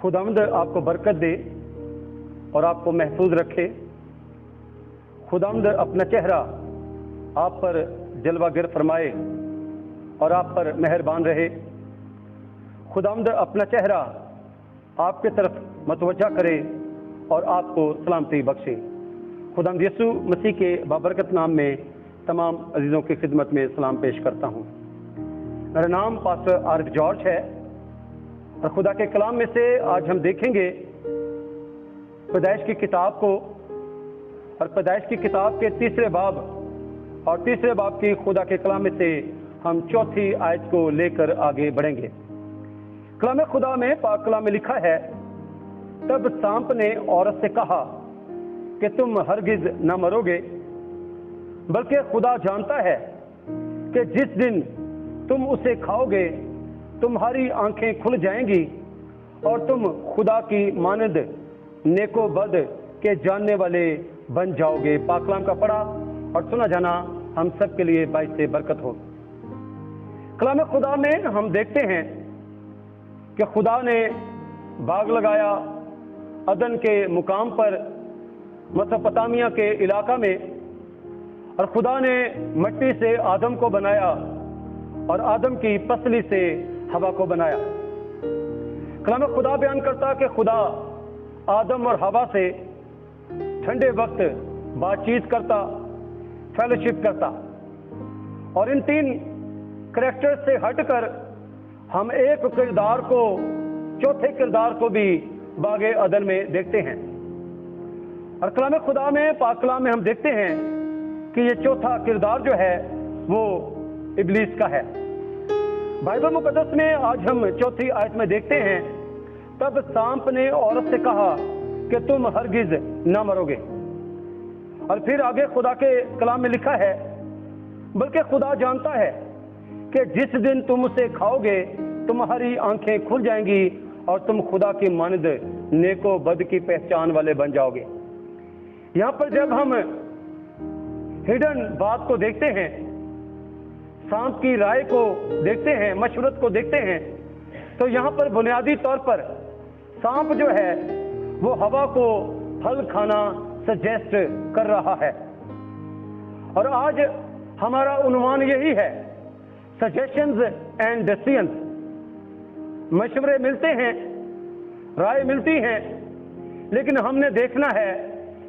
خداوند آپ کو برکت دے اور آپ کو محفوظ رکھے۔ خداوند اپنا چہرہ آپ پر جلوہ گر فرمائے اور آپ پر مہربان رہے۔ خداوند اپنا چہرہ آپ کے طرف متوجہ کرے اور آپ کو سلامتی بخشے۔ خداوند یسوع مسیح کے بابرکت نام میں تمام عزیزوں کی خدمت میں سلام پیش کرتا ہوں۔ میرا نام پاسٹر عارف جارج ہے اور خدا کے کلام میں سے آج ہم دیکھیں گے پیدائش کی کتاب کو، اور پیدائش کی کتاب کے تیسرے باب اور تیسرے باب کی خدا کے کلام میں سے ہم چوتھی آیت کو لے کر آگے بڑھیں گے۔ کلام خدا میں پاک کلام میں لکھا ہے، تب سانپ نے عورت سے کہا کہ تم ہرگز نہ مرو گے، بلکہ خدا جانتا ہے کہ جس دن تم اسے کھاؤ گے تمہاری آنکھیں کھل جائیں گی اور تم خدا کی مانند نیک و بد کے جاننے والے بن جاؤ گے۔ پاک کلام کا پڑھا اور سنا جانا ہم سب کے لیے باعث برکت ہو۔ کلام خدا میں ہم دیکھتے ہیں کہ خدا نے باغ لگایا عدن کے مقام پر مسوپتامیہ کے علاقہ میں، اور خدا نے مٹی سے آدم کو بنایا اور آدم کی پسلی سے ہوا کو بنایا۔ کلام خدا بیان کرتا کہ خدا آدم اور ہوا سے ٹھنڈے وقت بات چیت کرتا، فیلوشپ کرتا، اور ان تین کریکٹر سے ہٹ کر ہم ایک کردار کو، چوتھے کردار کو بھی باغ عدن میں دیکھتے ہیں۔ اور کلام خدا میں، پاک کلام میں ہم دیکھتے ہیں کہ یہ چوتھا کردار جو ہے وہ ابلیس کا ہے۔ بائبل مقدس میں آج ہم چوتھی آیت میں دیکھتے ہیں، تب سانپ نے عورت سے کہا کہ تم ہرگز نہ مرو گے، اور پھر آگے خدا کے کلام میں لکھا ہے، بلکہ خدا جانتا ہے کہ جس دن تم اسے کھاؤ گے تمہاری آنکھیں کھل جائیں گی اور تم خدا کی مانند نیک و بد کی پہچان والے بن جاؤ گے۔ یہاں پر جب ہم ہڈن بات کو دیکھتے ہیں، سانپ کی رائے کو دیکھتے ہیں، مشورت کو دیکھتے ہیں، تو یہاں پر بنیادی طور پر سانپ جو ہے وہ ہوا کو پھل کھانا سجیسٹ کر رہا ہے۔ اور آج ہمارا عنوان یہی ہے، سجیشنز اینڈ ڈیسیژنز۔ مشورے ملتے ہیں، رائے ملتی ہیں، لیکن ہم نے دیکھنا ہے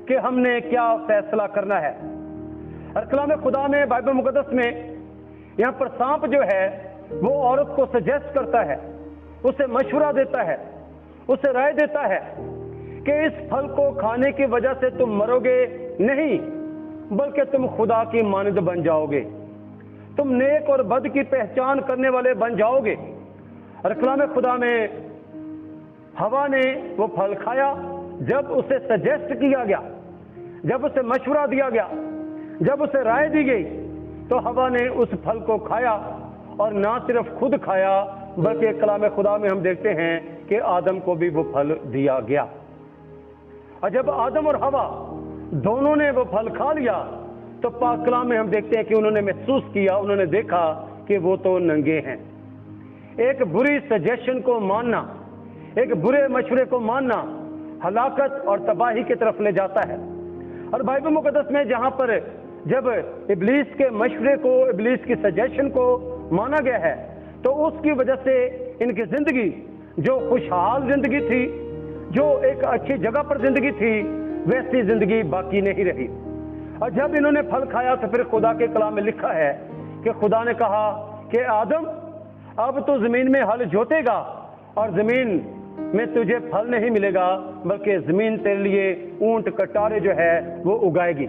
کہ ہم نے کیا فیصلہ کرنا ہے۔ اور کلام خدا میں، بائبل مقدس میں، یہاں پر سانپ جو ہے وہ عورت کو سجیسٹ کرتا ہے، اسے مشورہ دیتا ہے، اسے رائے دیتا ہے کہ اس پھل کو کھانے کی وجہ سے تم مرو گے نہیں، بلکہ تم خدا کی مانند بن جاؤ گے، تم نیک اور بد کی پہچان کرنے والے بن جاؤ گے۔ اور کلام خدا میں ہوا نے وہ پھل کھایا، جب اسے سجیسٹ کیا گیا، جب اسے مشورہ دیا گیا، جب اسے رائے دی گئی، تو ہوا نے اس پھل کو کھایا، اور نہ صرف خود کھایا بلکہ کلام خدا میں ہم دیکھتے ہیں کہ آدم کو بھی وہ پھل دیا گیا۔ اور جب آدم اور ہوا دونوں نے وہ پھل کھا لیا تو پاک کلام میں ہم دیکھتے ہیں کہ انہوں نے محسوس کیا، انہوں نے دیکھا کہ وہ تو ننگے ہیں۔ ایک بری سجیشن کو ماننا، ایک برے مشورے کو ماننا ہلاکت اور تباہی کی طرف لے جاتا ہے۔ اور بائبل مقدس میں جہاں پر جب ابلیس کے مشورے کو، ابلیس کی سجیشن کو مانا گیا ہے، تو اس کی وجہ سے ان کی زندگی، جو خوشحال زندگی تھی، جو ایک اچھی جگہ پر زندگی تھی، ویسی زندگی باقی نہیں رہی۔ اور جب انہوں نے پھل کھایا تو پھر خدا کے کلام میں لکھا ہے کہ خدا نے کہا کہ آدم، اب تو زمین میں ہل جوتے گا اور زمین میں تجھے پھل نہیں ملے گا، بلکہ زمین تیرے لیے اونٹ کٹارے جو ہے وہ اگائے گی۔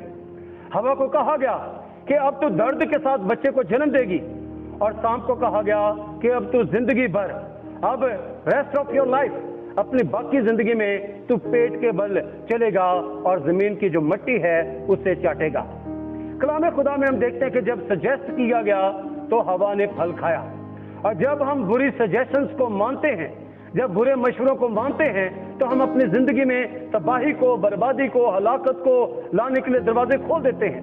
ہوا کو کہا گیا کہ اب تو درد کے ساتھ بچے کو جنم دے گی، اور سانپ کو کہا گیا کہ اب تو زندگی بھر، اب ریسٹ آف یور لائف، اپنی باقی زندگی میں تو پیٹ کے بل چلے گا اور زمین کی جو مٹی ہے اسے چاٹے گا۔ کلام خدا میں ہم دیکھتے ہیں کہ جب سجیسٹ کیا گیا تو ہوا نے پھل کھایا۔ اور جب ہم بری سجیشنز کو مانتے ہیں، جب برے مشوروں کو مانتے ہیں، تو ہم اپنی زندگی میں تباہی کو، بربادی کو، ہلاکت کو لانے کے لیے دروازے کھول دیتے ہیں۔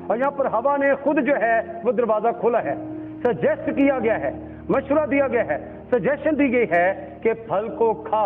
اور یہاں پر ہوا نے خود جو ہے وہ دروازہ کھولا ہے، سجیسٹ کیا گیا ہے، مشورہ دیا گیا ہے، سجیشن دی گئی ہے کہ پھل کو کھا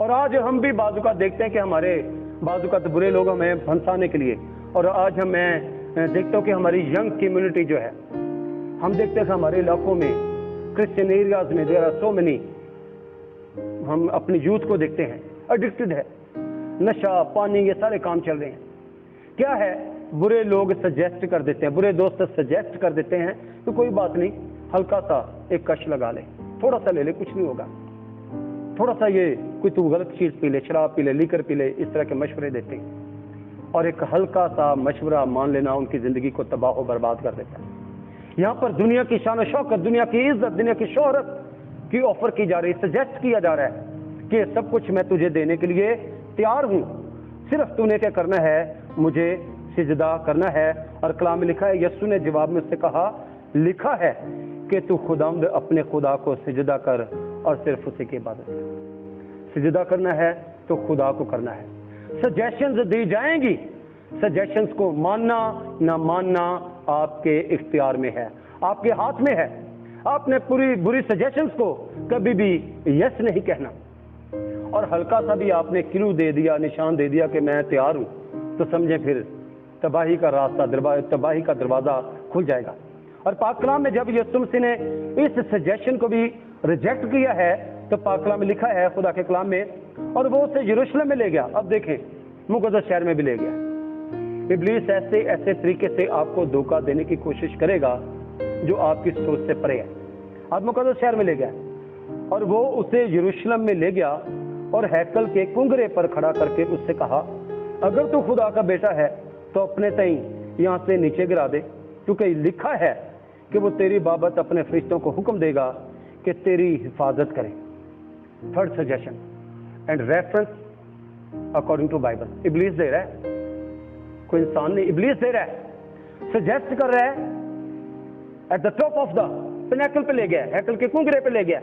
اور آج ہم بھی بعض اوقات دیکھتے ہیں کہ ہمارے بعض اوقات برے لوگ ہمیں پھنسانے کے لیے، اور آج میں دیکھتا ہوں کہ ہماری ینگ کمیونٹی جو ہے، ہم دیکھتے ہیں کہ ہمارے علاقوں میں کرسچن ایریاز میں دیر آر سو مینی، ہم اپنی یوتھ کو دیکھتے ہیں ایڈکٹڈ ہے، نشہ پانی یہ سارے کام چل رہے ہیں۔ کیا ہے؟ برے لوگ سجیسٹ کر دیتے ہیں، برے دوست سجیسٹ کر دیتے ہیں تو کوئی بات نہیں، ہلکا سا ایک کش لگا لے، تھوڑا سا لے لے، کچھ نہیں ہوگا، تھوڑا سا یہ کوئی تو غلط چیز پی لے، شراب پی لے، لیکر پی لے، اس طرح کے مشورے دیتے ہیں، اور ایک ہلکا سا مشورہ مان لینا ان کی زندگی کو تباہ و برباد کر دیتا ہے۔ یہاں پر دنیا کی شان و شوکت، دنیا کی عزت، دنیا کی شہرت کی آفر کی جا رہی ہے، سجیسٹ کیا جا رہا ہے کہ سب کچھ میں تجھے دینے کے لیے تیار ہوں، صرف تو نے کیا کرنا ہے؟ مجھے سجدہ کرنا ہے۔ اور کلام میں لکھا ہے، یسوع نے جواب میں اس سے کہا، لکھا ہے کہ تو خداوند اپنے خدا کو سجدہ کر اور صرف اسی کی عبادت کر۔ سجدہ کرنا ہے تو خدا کو کرنا ہے۔ سجیشنز دی جائیں گی، سجیشنز کو ماننا نہ ماننا آپ کے اختیار میں ہے، آپ کے ہاتھ میں ہے۔ آپ نے پوری بری سجیشنز کو کبھی بھی یس نہیں کہنا، اور ہلکا سا بھی آپ نے کلو دے دیا، نشان دے دیا کہ میں تیار ہوں، تو سمجھیں پھر تباہی کا راستہ، تباہی کا دروازہ کھل جائے گا۔ اور پاک کلام میں جب یسوع مسیح نے اس سجیشن کو بھی ریجیکٹ کیا ہے تو پاک کلام میں لکھا ہے، خدا کے کلام میں، اور وہ اسے یروشلم میں لے گیا۔ اب دیکھیں، مقدس شہر میں بھی لے گیا۔ ابلیس ایسے طریقے سے آپ کو دھوکہ دینے کی کوشش کرے گا جو آپ کی سوچ سے پرے ہے۔ اب مقدس شہر میں لے گیا اور وہ اسے یروشلم میں لے گیا اور ہیکل کے کنگرے پر کھڑا کر کے اس سے کہا، اگر تو خدا کا بیٹا ہے تو اپنے تئیں یہاں سے نیچے گرا دے، کیونکہ لکھا ہے کہ وہ تیری بابت اپنے فرشتوں کو حکم دے گا کہ تیری حفاظت کریں۔ Third suggestion and reference according to Bible, ابلیس دے رہا ہے، کوئی انسان نہیں، ابلیس دے رہا ہے، سجیسٹ کر رہا ہے، at the top of the pinnacle پہ لے گیا، ہیکل کے کنگرے پہ لے گیا،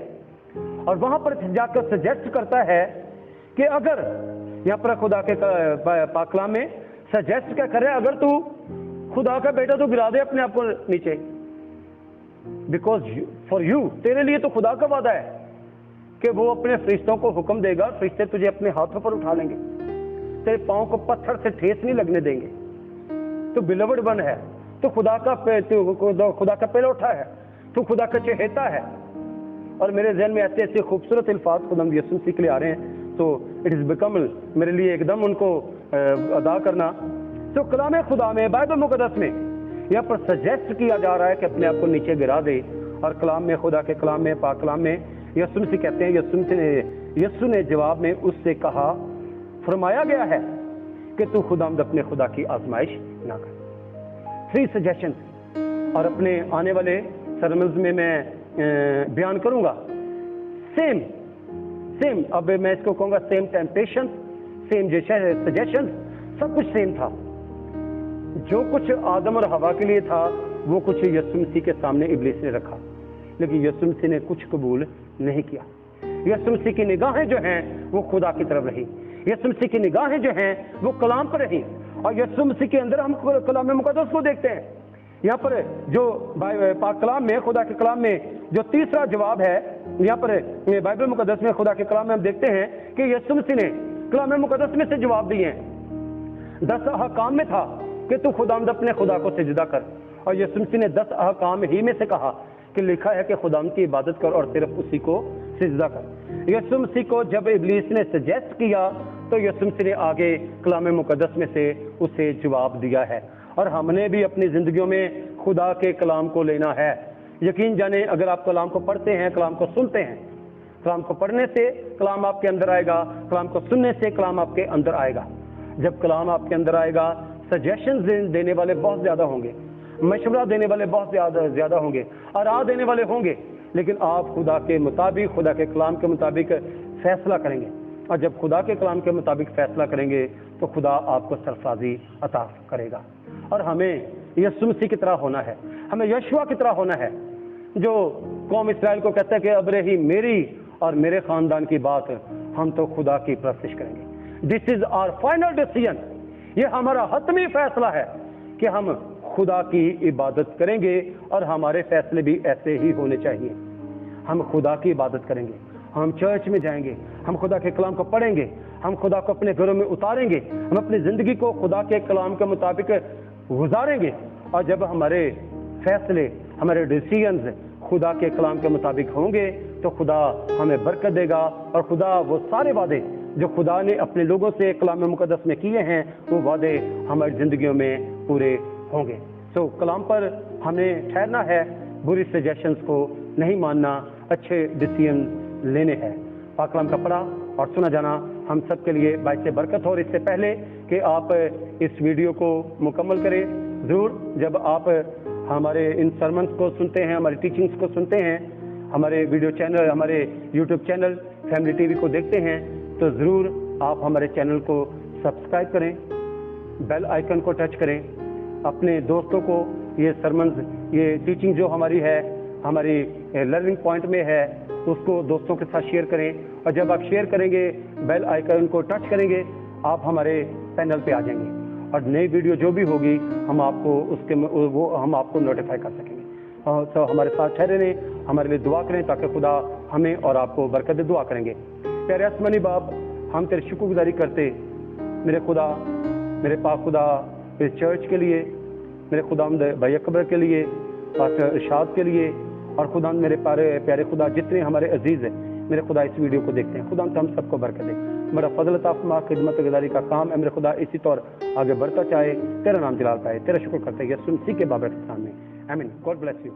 اور وہاں پر جا کر سجیسٹ کرتا ہے کہ اگر یہاں پر خدا کے پاک کلام میں سجیسٹ کیا کر رہا ہے، اگر تو خدا کا بیٹا تو گرا دے اپنے آپ کو نیچے، بیکاز فار یو، تیرے لیے تو خدا کا وعدہ ہے کہ وہ اپنے فرشتوں کو حکم دے گا، فرشتے تجھے اپنے ہاتھوں پر اٹھا لیں گے، تیرے پاؤں کو پتھر سے ٹھیس نہیں لگنے دیں گے، تو بلیورڈ ون ہے، تو خدا کا پہلا اٹھا ہے، تو خدا کا چہیتا ہے۔ اور میرے ذہن میں ایسے ایسے خوبصورت الفاظ خدا یسوع مسیح کے لیے آ رہے ہیں، تو اٹ از بیکم میرے لیے ایک دم ان کو ادا کرنا۔ تو کلام خدا میں، بائبل مقدس میں یہاں پر سجیسٹ کیا جا رہا ہے کہ اپنے آپ کو نیچے گرا دے، اور کلام میں، خدا کے کلام میں، پاک کلام میں یسوع مسیح کہتے ہیں، یسوع نے جواب میں اس سے کہا، فرمایا گیا ہے کہ تو خداوند اپنے خدا کی آزمائش نہ کر۔ 3 سجیشنز، اور اپنے آنے والے سرمنز میں بیان کروں گا سیم، اب میں اس کو کہوں گا سیم ٹیمپٹیشن، سیم سجیشن، سب کچھ سیم تھا۔ جو کچھ آدم اور حوا کے لیے تھا وہ کچھ یسوع مسیح کے سامنے ابلیس نے رکھا، لیکن یسوع مسیح نے کچھ قبول نہیں کیا۔ یسوع مسیح کی نگاہیں جو ہیں وہ خدا کی طرف رہی، یسوع مسیح کی نگاہیں جو ہیں وہ کلام پر رہی، اور یسوع مسیح کے اندر ہم کلام مقدس کو دیکھتے ہیں۔ یہاں پر جو پاک کلام میں، خدا کے کلام میں جو تیسرا جواب ہے، یہاں پر بائبل مقدس میں، خدا کے کلام میں ہم دیکھتے ہیں کہ یسوع مسیح نے کلام مقدس میں سے جواب دیے ہیں۔ 10 احکام میں تھا کہ تو خداوند اپنے خدا کو سجدہ کر، اور یسوع مسیح نے 10 احکام ہی میں سے کہا کہ لکھا ہے کہ خداوند کی عبادت کر اور صرف اسی کو سجدہ کر۔ یسوع مسیح کو جب ابلیس نے سجیسٹ کیا تو یسوع مسیح نے آگے کلام مقدس میں سے اسے جواب دیا ہے، اور ہم نے بھی اپنی زندگیوں میں خدا کے کلام کو لینا ہے۔ یقین جانیں، اگر آپ کلام کو پڑھتے ہیں، کلام کو سنتے ہیں، کلام کو پڑھنے سے کلام آپ کے اندر آئے گا، کلام کو سننے سے کلام آپ کے اندر آئے گا۔ جب کلام آپ کے اندر آئے گا، سجیشنز دینے والے بہت زیادہ ہوں گے، مشورہ دینے والے بہت زیادہ ہوں گے، اور راہ دینے والے ہوں گے، لیکن آپ خدا کے مطابق، خدا کے کلام کے مطابق فیصلہ کریں گے، اور جب خدا کے کلام کے مطابق فیصلہ کریں گے تو خدا آپ کو سرفرازی عطا کرے گا۔ اور ہمیں یسوع مسیح کی طرح ہونا ہے، ہمیں یشوع کی طرح ہونا ہے، جو قوم اسرائیل کو کہتا ہے کہ اب رہی میری اور میرے خاندان کی بات، ہم تو خدا کی پرستش کریں گے۔ دس از آور فائنل ڈیسیژن، یہ ہمارا حتمی فیصلہ ہے کہ ہم خدا کی عبادت کریں گے، اور ہمارے فیصلے بھی ایسے ہی ہونے چاہیے۔ ہم خدا کی عبادت کریں گے، ہم چرچ میں جائیں گے، ہم خدا کے کلام کو پڑھیں گے, ہم خدا کو اپنے گھروں میں اتاریں گے, ہم اپنی زندگی کو خدا کے کلام کے مطابق گزاریں گے, اور جب ہمارے فیصلے, ہمارے ڈیسیژنز خدا کے کلام کے مطابق ہوں گے تو خدا ہمیں برکت دے گا, اور خدا وہ سارے وعدے جو خدا نے اپنے لوگوں سے کلام مقدس میں کیے ہیں وہ وعدے ہماری زندگیوں میں پورے ہوں گے. سو کلام پر ہمیں ٹھہرنا ہے, بری سجیشنز کو نہیں ماننا, اچھے ڈیسیژن لینے ہیں. پاک کلام کا پڑھا اور سنا جانا ہم سب کے لیے باعث برکت ہو. اور اس سے پہلے کہ آپ اس ویڈیو کو مکمل کریں, ضرور جب آپ ہمارے ان سرمنز کو سنتے ہیں, ہماری ٹیچنگز کو سنتے ہیں, ہمارے ویڈیو چینل, ہمارے YouTube channel family T V کو دیکھتے ہیں, تو ضرور آپ ہمارے چینل کو سبسکرائب کریں, بیل آئیکن کو ٹچ کریں, اپنے دوستوں کو یہ سرمنز, یہ ٹیچنگ جو ہماری ہے, ہماری لرننگ پوائنٹ میں ہے, اس کو دوستوں کے ساتھ شیئر کریں. اور جب آپ شیئر کریں گے, بیل آئیکن کو ٹچ کریں گے, آپ ہمارے چینل پہ آ جائیں گے, اور نئی ویڈیو جو بھی ہوگی ہم آپ کو اس کے ہم آپ کو نوٹیفائی کر سکیں گے. تو ہمارے ساتھ ٹھہرے رہیں, ہمارے لیے دعا کریں تاکہ خدا ہمیں اور آپ کو برکت دے. دعا کریں گے. پیارے آسمانی باپ, ہم تیرے شکر گزاری کرتے میرے خدا, میرے پاک خدا, اس چرچ کے لیے, میرے خدا بھائی اکبر کے لیے, پاسٹر ارشاد کے لیے, اور خدا میرے پیارے خدا جتنے ہمارے عزیز ہیں میرے خدا اس ویڈیو کو دیکھتے ہیں, خدا ہم سب کو برکت دے. میرا فضل عطا فرما, خدمت گزاری کا کام ہے میرے خدا اسی طور آگے بڑھتا چاہے, تیرا نام جلال پائے. تیرا شکر کرتے ہیں یسوع مسیح کے بابرکت نام میں, آمین. God bless you.